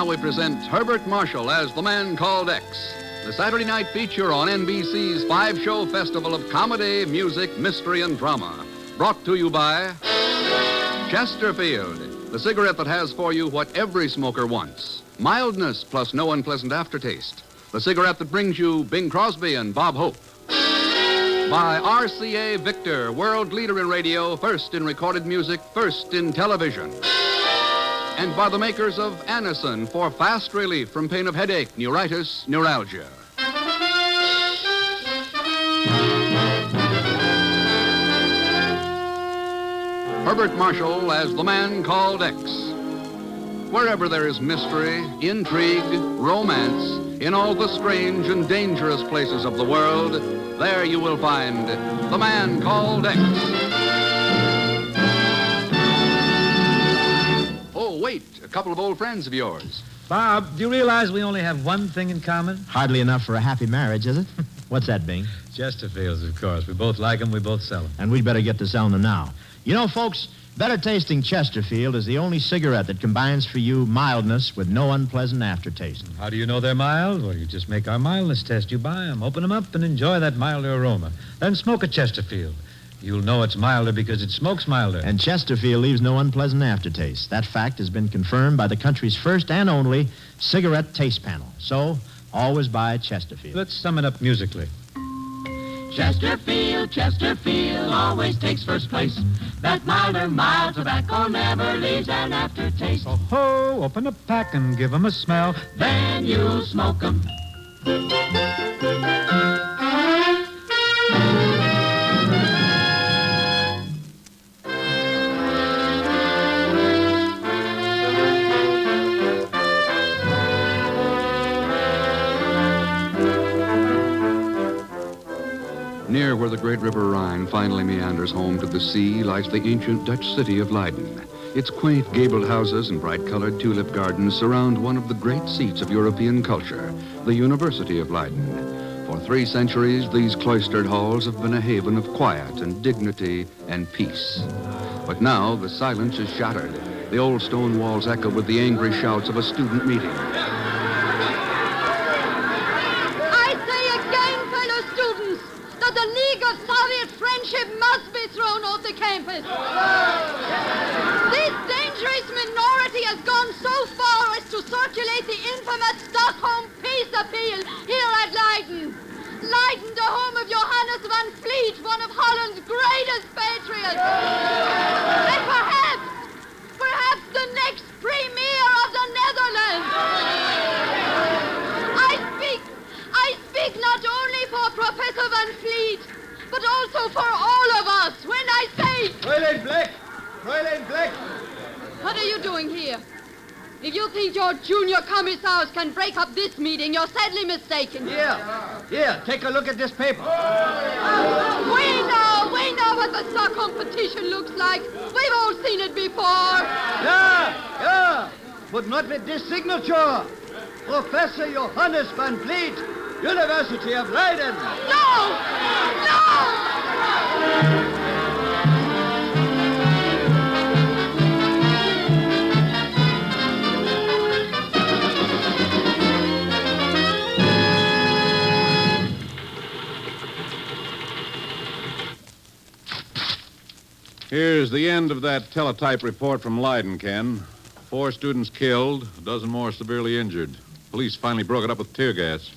now we present Herbert Marshall as the man called X, the Saturday night feature on NBC's five-show festival of comedy, music, mystery, and drama. Brought to you by Chesterfield, the cigarette that has for you what every smoker wants. Mildness plus no unpleasant aftertaste. The cigarette that brings you Bing Crosby and Bob Hope. By RCA Victor, world leader in radio, first in recorded music, first in television. And by the makers of Anacin for fast relief from pain of headache, neuritis, neuralgia. Herbert Marshall as the man called X. Wherever there is mystery, intrigue, romance, in all the strange and dangerous places of the world, there you will find the man called X. Oh, wait, a couple of old friends of yours. Bob, do you realize we only have one thing in common? Hardly enough for a happy marriage, is it? What's that, Bing? Chesterfields, of course. We both like them, we both sell them. And we'd better get to selling them now. You know, folks, better tasting Chesterfield is the only cigarette that combines for you mildness with no unpleasant aftertaste. How do you know they're mild? Well, you just make our mildness test. You buy them, open them up, and enjoy that milder aroma. Then smoke a Chesterfield. You'll know it's milder because it smokes milder. And Chesterfield leaves no unpleasant aftertaste. That fact has been confirmed by the country's first and only cigarette taste panel. So, always buy Chesterfield. Let's sum it up musically. Chesterfield, Chesterfield always takes first place. That milder, mild tobacco never leaves an aftertaste. Oh, ho, open a pack and give 'em a smell. Then you'll smoke 'em. Near where the great river Rhine finally meanders home to the sea lies the ancient Dutch city of Leiden. Its quaint gabled houses and bright-colored tulip gardens surround one of the great seats of European culture, the University of Leiden. For 3 centuries, these cloistered halls have been a haven of quiet and dignity and peace. But now the silence is shattered. The old stone walls echo with the angry shouts of a student meeting. The League of Soviet Friendship must be thrown off the campus. This dangerous minority has gone so far as to circulate the infamous Stockholm peace appeal here at Leiden. Leiden, the home of Johannes van Vliet, one of Holland's greatest patriots. And perhaps the next premier of the Netherlands. I speak not only for Professor Van Vliet, but also for all of us when I say... Fräulein Black! Fräulein Black! What are you doing here? If you think your junior commissars can break up this meeting, you're sadly mistaken. Here, take a look at this paper. We know what the Stockholm petition looks like. We've all seen it before. Yeah, but not with this signature. Professor Johannes van Vliet, University of Leiden. No! Here's the end of that teletype report from Leiden, Ken. 4 students killed, a dozen more severely injured. Police finally broke it up with tear gas.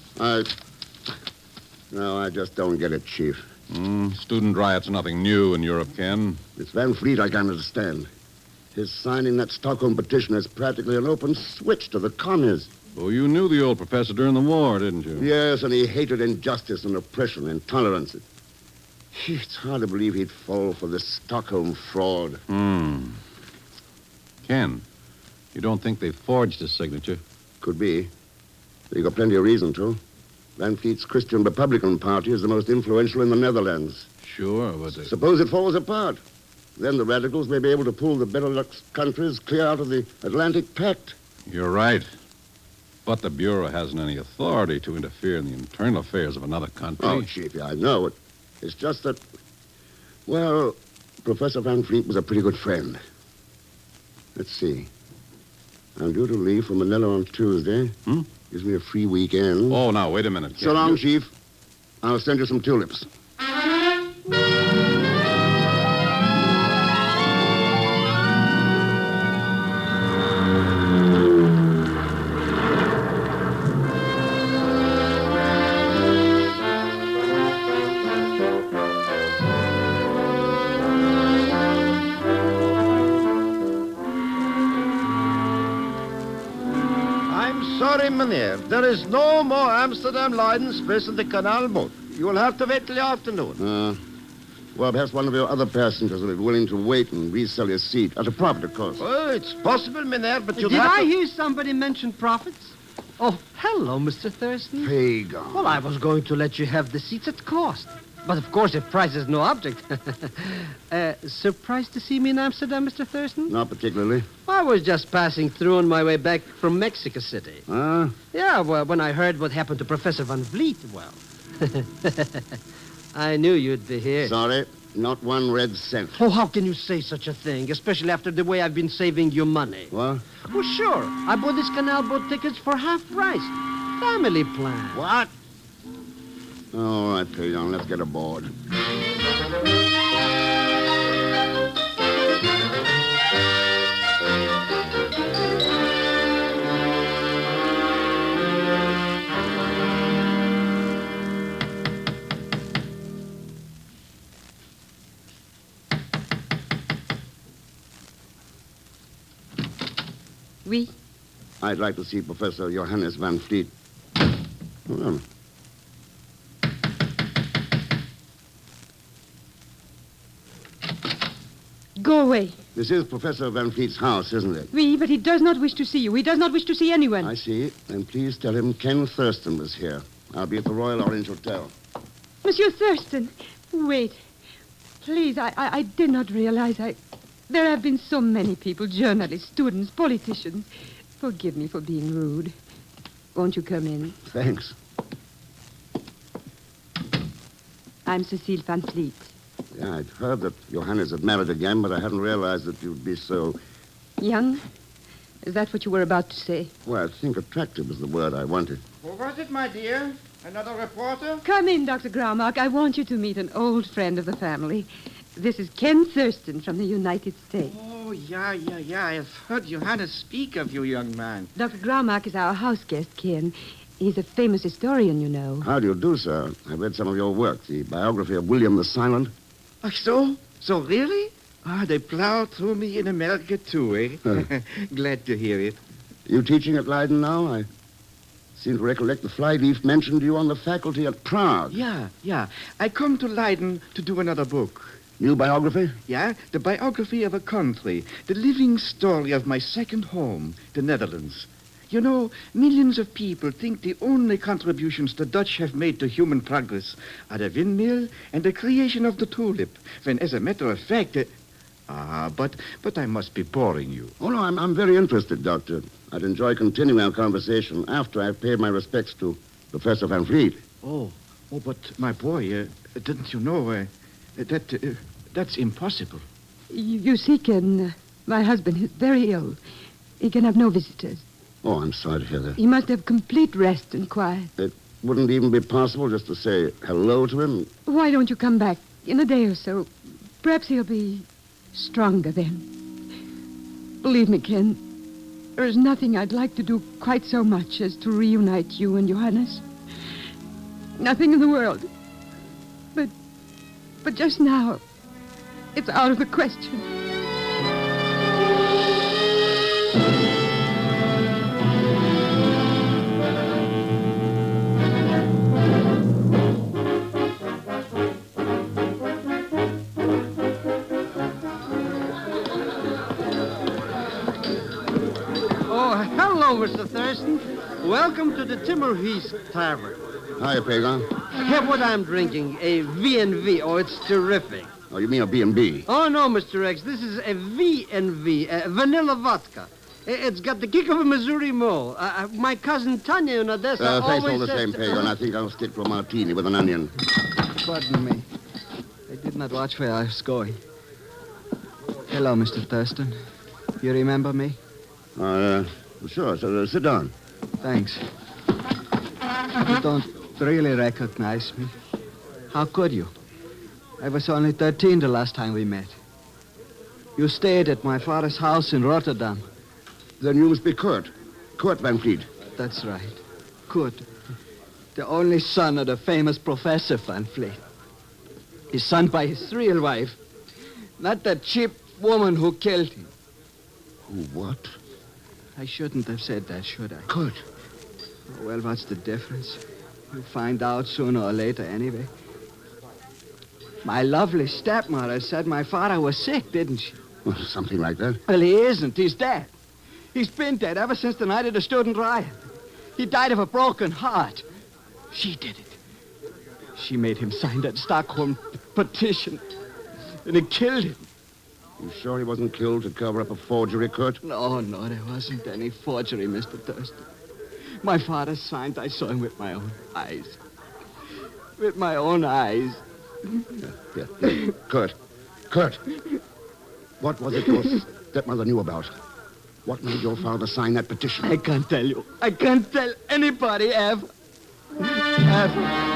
No, I just don't get it, Chief. Student riots are nothing new in Europe, Ken. It's Van Vliet I can't understand. His signing that Stockholm petition is practically an open switch to the commies. Oh, you knew the old professor during the war, didn't you? Yes, and he hated injustice and oppression and intolerance. It's hard to believe he'd fall for this Stockholm fraud. Ken, you don't think they forged his signature? Could be. But you got plenty of reason to. Van Vliet's Christian Republican Party is the most influential in the Netherlands. Sure, but... Suppose it falls apart. Then the radicals may be able to pull the Benelux countries clear out of the Atlantic Pact. You're right. But the Bureau hasn't any authority to interfere in the internal affairs of another country. Oh, Chief, I know it. It's just that, well, Professor Van Vliet was a pretty good friend. Let's see. I'm due to leave for Manila on Tuesday. Gives me a free weekend. Oh, now, wait a minute. So long, Chief. I'll send you some tulips. Sorry, Mynheer. There is no more Amsterdam-Leiden space in the canal boat. You will have to wait till the afternoon. Well, perhaps one of your other passengers will be willing to wait and resell your seat at a profit, of course. Well, it's possible, Mynheer, but you Did I hear somebody mention profits? Oh, hello, Mr. Thurston. Pagan. Well, I was going to let you have the seats at cost. But, of course, if price is no object. Surprised to see me in Amsterdam, Mr. Thurston? Not particularly. I was just passing through on my way back from Mexico City. Yeah, well, when I heard what happened to Professor Van Vliet, well, I knew you'd be here. Sorry, not one red cent. Oh, how can you say such a thing, especially after the way I've been saving your money? What? Well, sure. I bought these canal boat tickets for half price. Family plan. What? All right, Pagan, let's get aboard. Oui. I'd like to see Professor Johannes Van Vliet. Well, Go away. this is Professor Van Vliet's house, isn't it? Oui, but he does not wish to see you. He does not wish to see anyone. I see. And please tell him Ken Thurston was here. I'll be at the Royal Orange Hotel. Monsieur Thurston, wait. Please, I did not realize there have been so many people, journalists, students, politicians. Forgive me for being rude. Won't you come in? Thanks. I'm Cecile Van Vliet. Yeah, I'd heard that Johannes had married again, but I hadn't realized that you'd be so... Young? Is that what you were about to say? Well, I think attractive is the word I wanted. Who was it, my dear? Another reporter? Come in, Dr. Graumark. I want you to meet an old friend of the family. This is Ken Thurston from the United States. Oh, yeah. I've heard Johannes speak of you, young man. Dr. Graumark is our house guest, Ken. He's a famous historian, you know. How do you do, sir? I read some of your work, the biography of William the Silent. Oh, so? So really? They plowed through me in America, too, eh? Glad to hear it. You teaching at Leiden now? I seem to recollect the flyleaf mentioned you on the faculty at Prague. Yeah. I come to Leiden to do another book. New biography? Yeah, the biography of a country, the living story of my second home, the Netherlands. You know, millions of people think the only contributions the Dutch have made to human progress are the windmill and the creation of the tulip, when, as a matter of fact... But I must be boring you. Oh, no, I'm very interested, Doctor. I'd enjoy continuing our conversation after I've paid my respects to Professor Van Vliet. Oh, but my boy, didn't you know that's impossible. You see, Ken, my husband is very ill. He can have no visitors. Oh, I'm sorry to hear that. He must have complete rest and quiet. It wouldn't even be possible just to say hello to him? Why don't you come back in a day or so? Perhaps he'll be stronger then. Believe me, Ken, there is nothing I'd like to do quite so much as to reunite you and Johannes. Nothing in the world. But just now, it's out of the question. Hello, Mr. Thurston. Welcome to the Timmerhuis Tavern. Hiya, Pagan. Have what I'm drinking, a V&V. Oh, it's terrific. Oh, you mean a B&B? Oh, no, Mr. X. This is a V&V, vanilla vodka. It's got the kick of a Missouri mole. My cousin Tanya in Odessa Thanks always all the says... same, Pagan. I think I'll stick to a martini with an onion. Pardon me. I did not watch where I was going. Hello, Mr. Thurston. You remember me? Oh, yeah. Sure, so sit down. Thanks. You don't really recognize me. How could you? I was only 13 the last time we met. You stayed at my father's house in Rotterdam. Then you must be Kurt. Kurt Van Fleet. That's right. Kurt. The only son of the famous Professor Van Fleet. His son by his real wife. Not that cheap woman who killed him. Who, what? I shouldn't have said that, should I? Kurt. Oh, well, what's the difference? You'll find out sooner or later anyway. My lovely stepmother said my father was sick, didn't she? Well, something like that. Well, he isn't. He's dead. He's been dead ever since the night of the student riot. He died of a broken heart. She did it. She made him sign that Stockholm petition. And it killed him. You sure he wasn't killed to cover up a forgery, Kurt? No, there wasn't any forgery, Mr. Thurston. My father signed. I saw him with my own eyes. With my own eyes. Yeah. Kurt. What was it your stepmother knew about? What made your father sign that petition? I can't tell you. I can't tell anybody ever. Ever.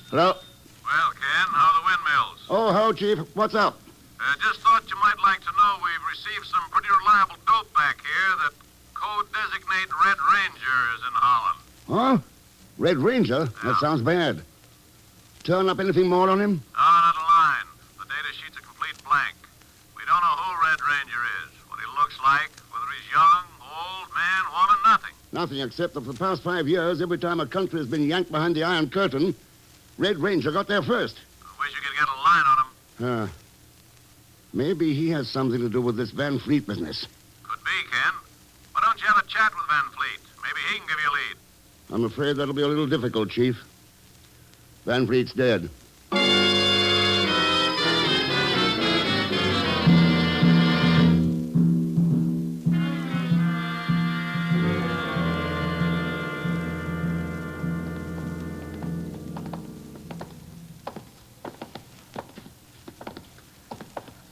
Hello? Well, Ken, how are the windmills? Oh, hello, Chief. What's up? Just thought you might like to know we've received some pretty reliable dope back here that code designate Red Rangers in Holland. Huh? Red Ranger? That sounds bad. Turn up anything more on him? No, not a line. The data sheet's a complete blank. We don't know who Red Ranger is, what he looks like, whether he's young, old, man, woman, nothing. Nothing except that for the past 5 years, every time a country has been yanked behind the Iron Curtain, Red Ranger got there first. I wish you could get a line on him. Maybe he has something to do with this Van Fleet business. Could be, Ken. Why don't you have a chat with Van Fleet? Maybe he can give you a lead. I'm afraid that'll be a little difficult, Chief. Van Fleet's dead.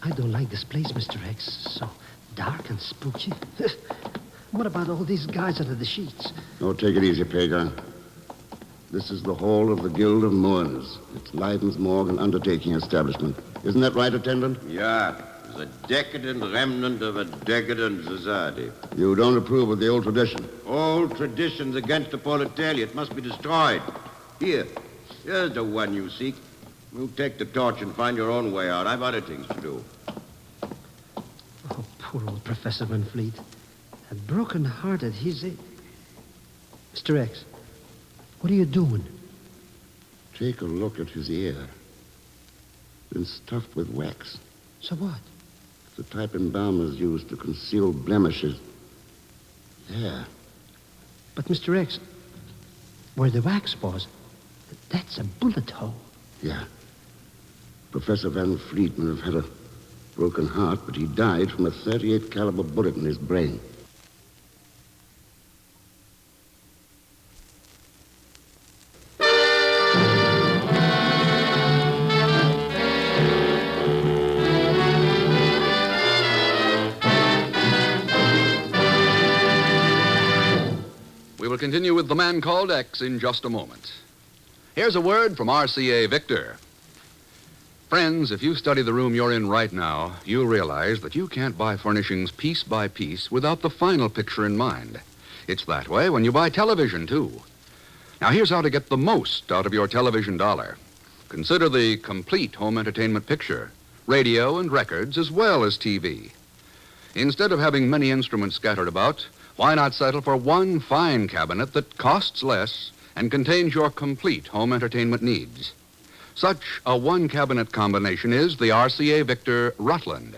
I don't like this place, Mr. X. So dark and spooky. What about all these guys under the sheets? Oh, take it easy, Pagan. This is the hall of the Guild of Mourners. It's Leiden's morgue and undertaking establishment. Isn't that right, attendant? Yeah, it's a decadent remnant of a decadent society. You don't approve of the old tradition? Old traditions against the proletariat must be destroyed. Here's the one you seek. You take the torch and find your own way out. I've other things to do. Oh, poor old Professor Van Fleet. And broken-hearted, he's a... Mr. X, what are you doing? Take a look at his ear. Been stuffed with wax. So what? The type embalmers use to conceal blemishes. There. But, Mr. X, where the wax was, that's a bullet hole. Yeah. Professor Van Fleet may have had a broken heart, but he died from a .38 caliber bullet in his brain. We will continue with The Man Called X in just a moment. Here's a word from RCA Victor. Friends, if you study the room you're in right now, you'll realize that you can't buy furnishings piece by piece without the final picture in mind. It's that way when you buy television, too. Now, here's how to get the most out of your television dollar. Consider the complete home entertainment picture, radio and records, as well as TV. Instead of having many instruments scattered about, why not settle for one fine cabinet that costs less and contains your complete home entertainment needs? Such a one-cabinet combination is the RCA Victor Rutland.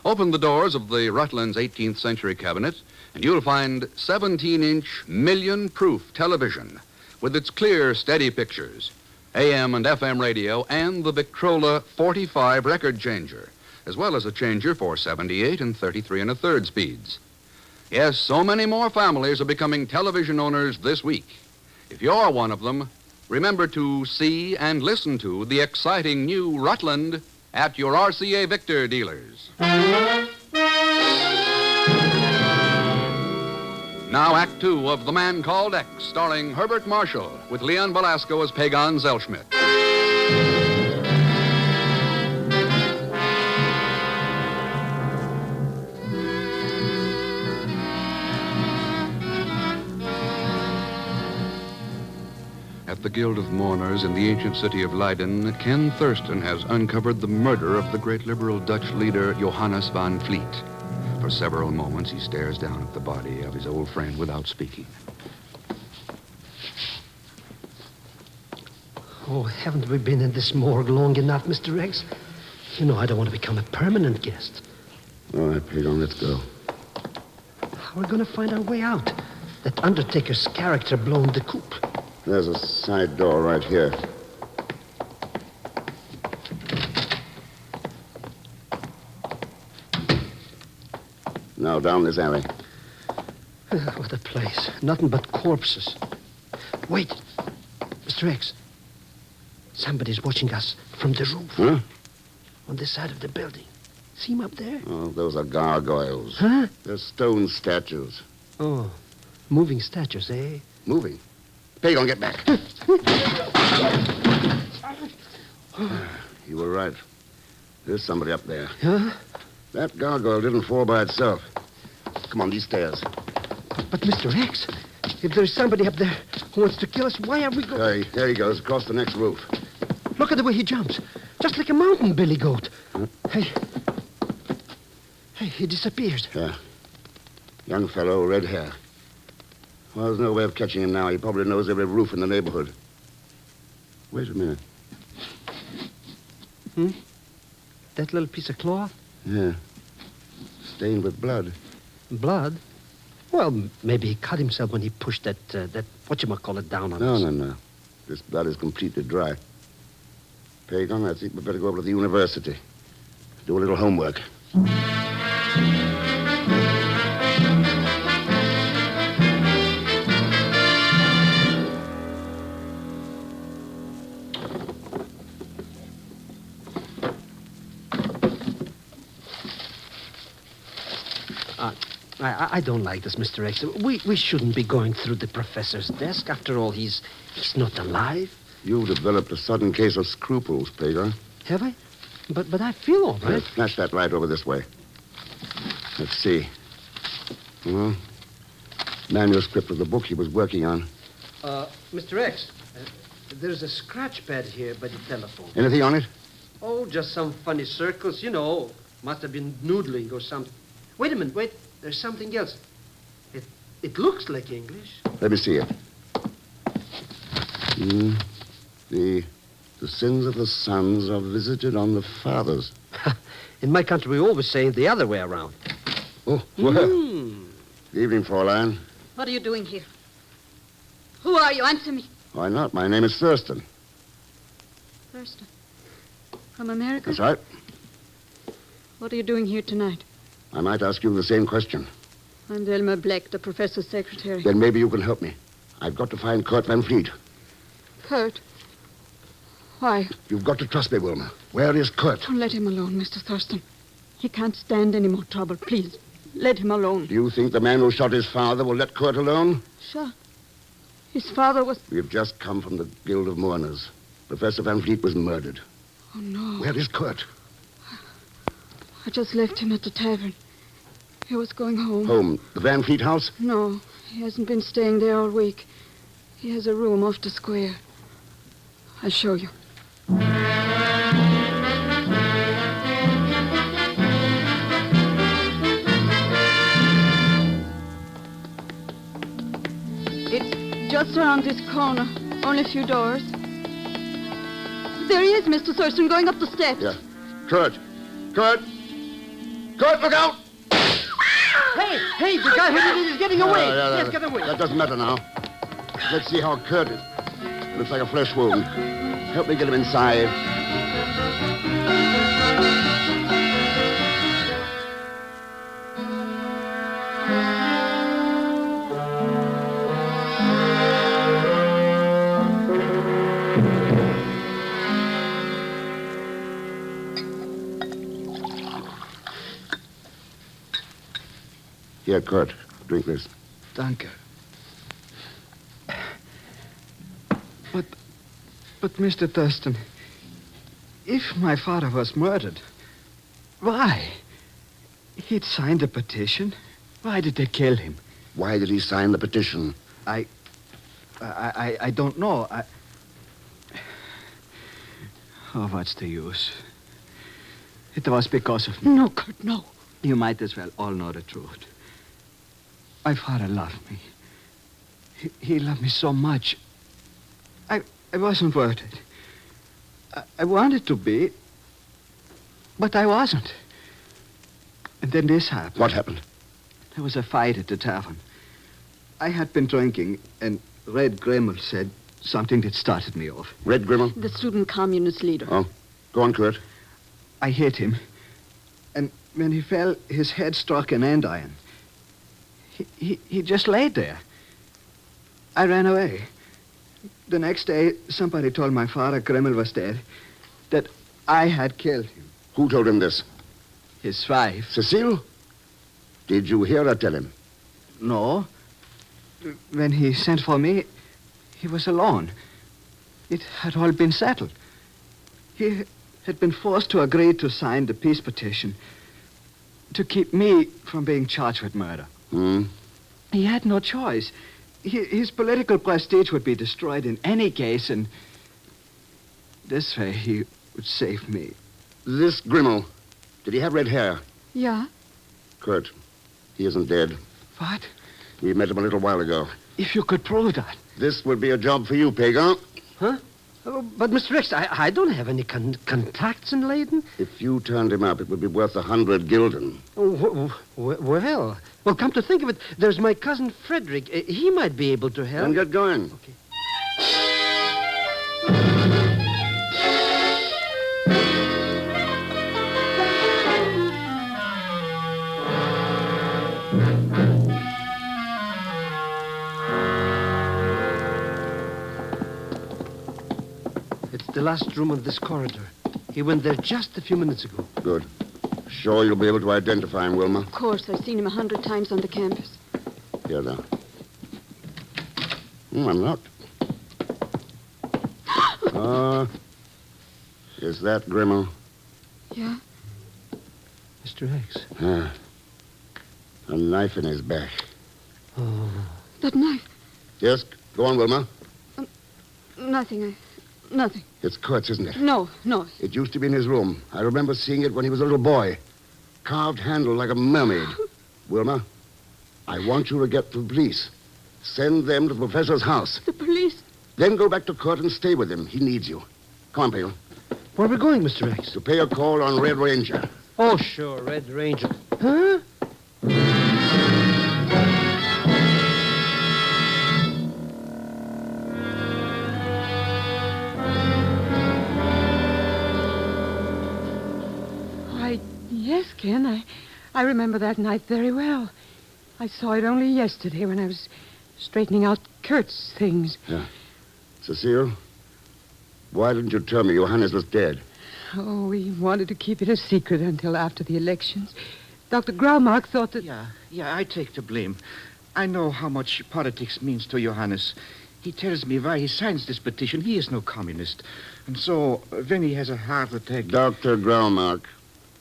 Open the doors of the Rutland's 18th century cabinet, and you'll find 17-inch million-proof television with its clear, steady pictures, AM and FM radio, and the Victrola 45 record changer, as well as a changer for 78 and 33 1/3 speeds. Yes, so many more families are becoming television owners this week. If you're one of them, remember to see and listen to the exciting new Rutland at your RCA Victor dealers. Now, Act Two of The Man Called X, starring Herbert Marshall, with Leon Belasco as Pagan Zellschmidt. At the Guild of Mourners in the ancient city of Leiden, Ken Thurston has uncovered the murder of the great liberal Dutch leader Johannes van Vliet. For several moments, he stares down at the body of his old friend without speaking. Oh, haven't we been in this morgue long enough, Mr. X? You know I don't want to become a permanent guest. All right, Pagan, let's go. How are we going to find our way out? That Undertaker's character blown the coop. There's a side door right here. Now down this alley. What a place. Nothing but corpses. Wait. Mr. X. Somebody's watching us from the roof. Huh? On this side of the building. See him up there? Oh, those are gargoyles. Huh? They're stone statues. Oh, moving statues, eh? Moving. Pagan, get back. You were right. There's somebody up there. Huh? That gargoyle didn't fall by itself. Come on, these stairs. But Mr. X, if there's somebody up there who wants to kill us, why are we going... There he goes, across the next roof. Look at the way he jumps. Just like a mountain billy goat. Huh? Hey, he disappears. Yeah. Young fellow, red hair. Well, there's no way of catching him now. He probably knows every roof in the neighborhood. Wait a minute. That little piece of cloth? Yeah. Stained with blood. Blood? Well, maybe he cut himself when he pushed that whatchamacallit down on us. No. This blood is completely dry. Pagan, I think we better go over to the university. Do a little homework. I don't like this, Mr. X. We shouldn't be going through the professor's desk. After all, he's not alive. You've developed a sudden case of scruples, Pagan. Have I? But I feel all right. Flash that light over this way. Let's see. Well, manuscript of the book he was working on. Mr. X, there's a scratch pad here by the telephone. Anything on it? Oh, just some funny circles, you know. Must have been noodling or something. Wait a minute, wait. There's something else. It looks like English. Let me see it. The sins of the sons are visited on the fathers. In my country, we always say it the other way around. Oh, well. Good evening, Fraulein. What are you doing here? Who are you? Answer me. Why not? My name is Thurston. Thurston? From America? That's right. What are you doing here tonight? I might ask you the same question. I'm Delma Black, the professor's secretary. Then maybe you can help me. I've got to find Kurt Van Fleet. Kurt? Why? You've got to trust me, Wilma. Where is Kurt? Don't let him alone, Mr. Thurston. He can't stand any more trouble. Please, let him alone. Do you think the man who shot his father will let Kurt alone? Sure. His father was... We've just come from the Guild of Mourners. Professor Van Fleet was murdered. Oh, no. Where is Kurt? I just left him at the tavern. He was going home. Home? The Van Fleet house? No, he hasn't been staying there all week. He has a room off the square. I'll show you. It's just around this corner. Only a few doors. There he is, Mr. Thurston, going up the steps. Yeah. Kurt! Kurt, look out! Hey, the guy who did it is getting away. Yes, get away. That doesn't matter now. Let's see how Kurt is. Looks like a flesh wound. Help me get him inside. Here, Kurt. Drink this. Danke. But, Mr. Thurston, if my father was murdered, why? He'd signed a petition. Why did they kill him? Why did he sign the petition? I don't know. Oh, what's the use? It was because of me. No, Kurt, no. You might as well all know the truth. My father loved me. He loved me so much. I wasn't worth it. I wanted to be, but I wasn't. And then this happened. What happened? There was a fight at the tavern. I had been drinking, and Red Grimmel said something that started me off. Red Grimmel? The student communist leader. Oh, go on, Kurt. I hit him, and when he fell, his head struck an andiron. He just laid there. I ran away. The next day, somebody told my father Grimmel was dead, that I had killed him. Who told him this? His wife. Cecile? Did you hear her tell him? No. When he sent for me, he was alone. It had all been settled. He had been forced to agree to sign the peace petition to keep me from being charged with murder. He had no choice. His political prestige would be destroyed in any case, and this way he would save me. This Grimmel, did he have red hair? Yeah? Kurt, he isn't dead. What? We met him a little while ago. If you could prove that. This would be a job for you, Pagan. Huh? Oh, but, Mr. X, I don't have any contacts in Leiden. If you turned him up, it would be worth 100 gulden. Oh, well, come to think of it, there's my cousin Frederick. He might be able to help. Then get going. Okay. It's the last room of this corridor. He went there just a few minutes ago. Good. Sure you'll be able to identify him, Wilma? Of course. I've seen him 100 times on the campus. Here, now. I'm locked. Is that Grimmel? Yeah? Mr. X. Yeah. A knife in his back. Oh. That knife. Yes, go on, Wilma. Nothing. Nothing. It's Kurt's, isn't it? No. It used to be in his room. I remember seeing it when he was a little boy. Carved handle like a mermaid. Wilma, I want you to get to the police. Send them to the professor's house. The police? Then go back to Kurt and stay with him. He needs you. Come on, Pale. Where are we going, Mr. X? To pay a call on Red Ranger. Oh, sure, Red Ranger. Huh? Yes, Ken, I remember that night very well. I saw it only yesterday when I was straightening out Kurt's things. Yeah. Cecile, why didn't you tell me Johannes was dead? Oh, we wanted to keep it a secret until after the elections. Dr. Graumark thought that... Yeah, I take the blame. I know how much politics means to Johannes. He tells me why he signs this petition. He is no communist. And so, when he has a heart attack... Dr. Graumark.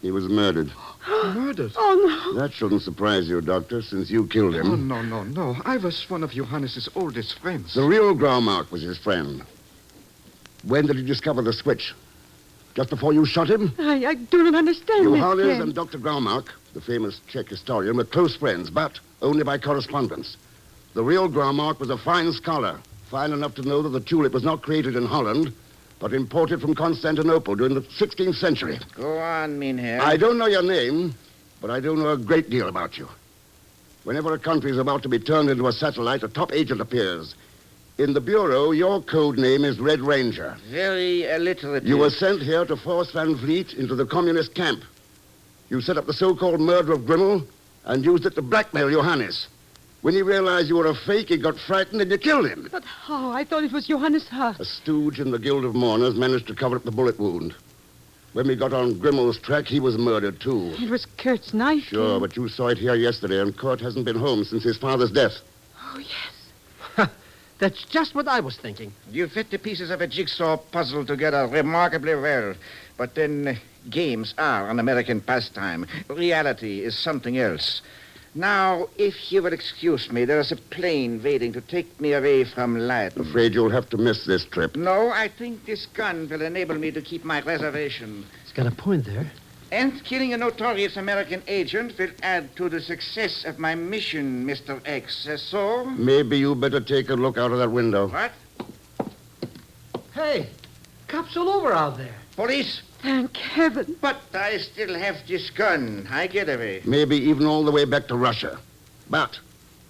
He was murdered. Murdered? Oh, no. That shouldn't surprise you, Doctor, since you killed him. Oh, no. I was one of Johannes's oldest friends. The real Graumark was his friend. When did he discover the switch? Just before you shot him? I do not understand this, Johannes Ken. and Dr. Graumark, the famous Czech historian, were close friends, but only by correspondence. The real Graumark was a fine scholar, fine enough to know that the tulip was not created in Holland, but imported from Constantinople during the 16th century. Go on, Mynheer. I don't know your name, but I do know a great deal about you. Whenever a country is about to be turned into a satellite, a top agent appears. In the Bureau, your code name is Red Ranger. Very alliterative. You were sent here to force Van Vliet into the communist camp. You set up the so-called murder of Grimmel and used it to blackmail Johannes. When he realized you were a fake, he got frightened and you killed him. But how? I thought it was Johannes Hart. A stooge in the Guild of Mourners managed to cover up the bullet wound. When we got on Grimmel's track, he was murdered, too. It was Kurt's knife. Sure, but you saw it here yesterday, and Kurt hasn't been home since his father's death. Oh, yes. That's just what I was thinking. You fit the pieces of a jigsaw puzzle together remarkably well. But then games are an American pastime. Reality is something else. Now, if you will excuse me, there is a plane waiting to take me away from Leiden. Afraid you'll have to miss this trip. No, I think this gun will enable me to keep my reservation. He's got a point there. And killing a notorious American agent will add to the success of my mission, Mr. X. So? Maybe you better take a look out of that window. What? Hey, cops all over out there. Police? Thank heaven. But I still have this gun. I get away. Maybe even all the way back to Russia. But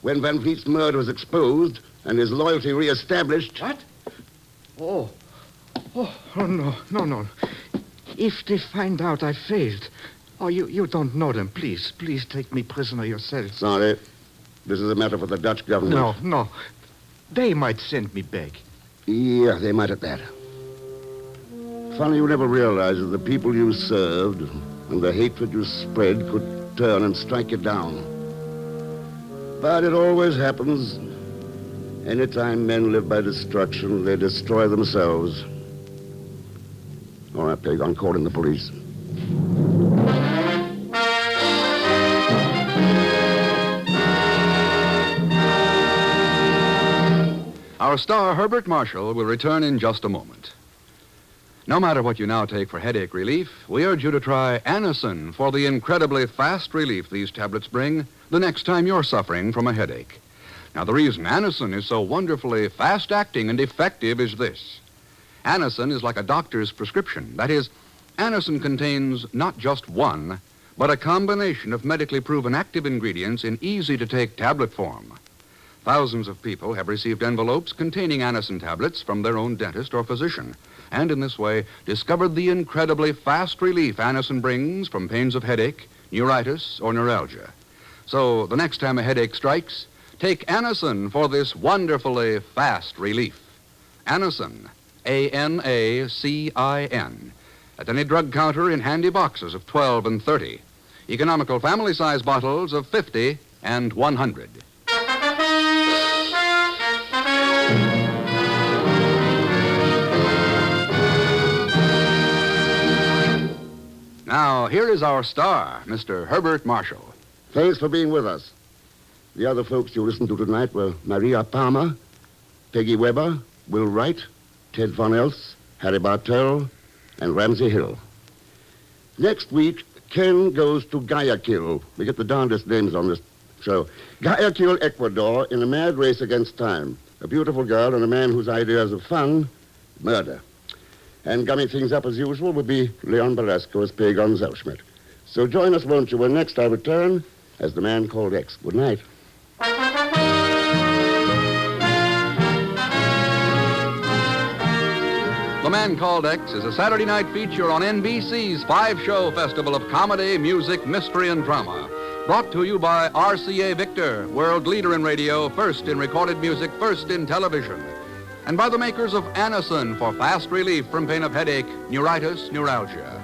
when Van Vliet's murder was exposed and his loyalty reestablished... What? Oh, no. If they find out I failed... Oh, you don't know them. Please take me prisoner yourself. Sorry. This is a matter for the Dutch government. No. They might send me back. Yeah, they might at that. Funny you never realized that the people you served and the hatred you spread could turn and strike you down. But it always happens. Anytime men live by destruction, they destroy themselves. All right, Peg, I'm calling the police. Our star, Herbert Marshall, will return in just a moment. No matter what you now take for headache relief, we urge you to try Anacin for the incredibly fast relief these tablets bring the next time you're suffering from a headache. Now, the reason Anacin is so wonderfully fast-acting and effective is this. Anacin is like a doctor's prescription. That is, Anacin contains not just one, but a combination of medically proven active ingredients in easy-to-take tablet form. Thousands of people have received envelopes containing Anacin tablets from their own dentist or physician, and in this way discovered the incredibly fast relief Anacin brings from pains of headache, neuritis, or neuralgia. So the next time a headache strikes, take Anacin for this wonderfully fast relief. Anacin, A-N-A-C-I-N, at any drug counter in handy boxes of 12 and 30. Economical family-size bottles of 50 and 100. Now, here is our star, Mr. Herbert Marshall. Thanks for being with us. The other folks you listened to tonight were Maria Palmer, Peggy Weber, Will Wright, Ted Von Els, Harry Bartell, and Ramsey Hill. Next week, Ken goes to Guayaquil. We get the darndest names on this show. Guayaquil, Ecuador, in a mad race against time. A beautiful girl and a man whose ideas of fun, murder. And gumming things up as usual would be Leon Belasco as P. Gonzalschmidt. So join us, won't you, when next I return as the man called X. Good night. The Man Called X is a Saturday night feature on NBC's 5-show festival of comedy, music, mystery, and drama. Brought to you by RCA Victor, world leader in radio, first in recorded music, first in television. And by the makers of Anacin for fast relief from pain of headache, neuritis, neuralgia.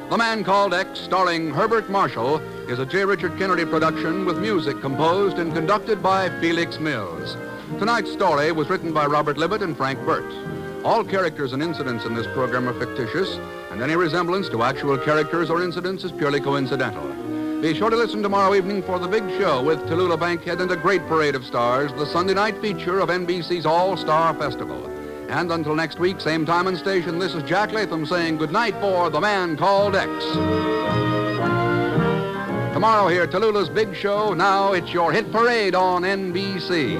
The Man Called X, starring Herbert Marshall, is a J. Richard Kennedy production with music composed and conducted by Felix Mills. Tonight's story was written by Robert Libet and Frank Burt. All characters and incidents in this program are fictitious, and any resemblance to actual characters or incidents is purely coincidental. Be sure to listen tomorrow evening for The Big Show with Tallulah Bankhead and a great parade of stars, the Sunday night feature of NBC's All-Star Festival. And until next week, same time and station, this is Jack Latham saying goodnight for The Man Called X. Tomorrow here, Tallulah's Big Show. Now it's your hit parade on NBC.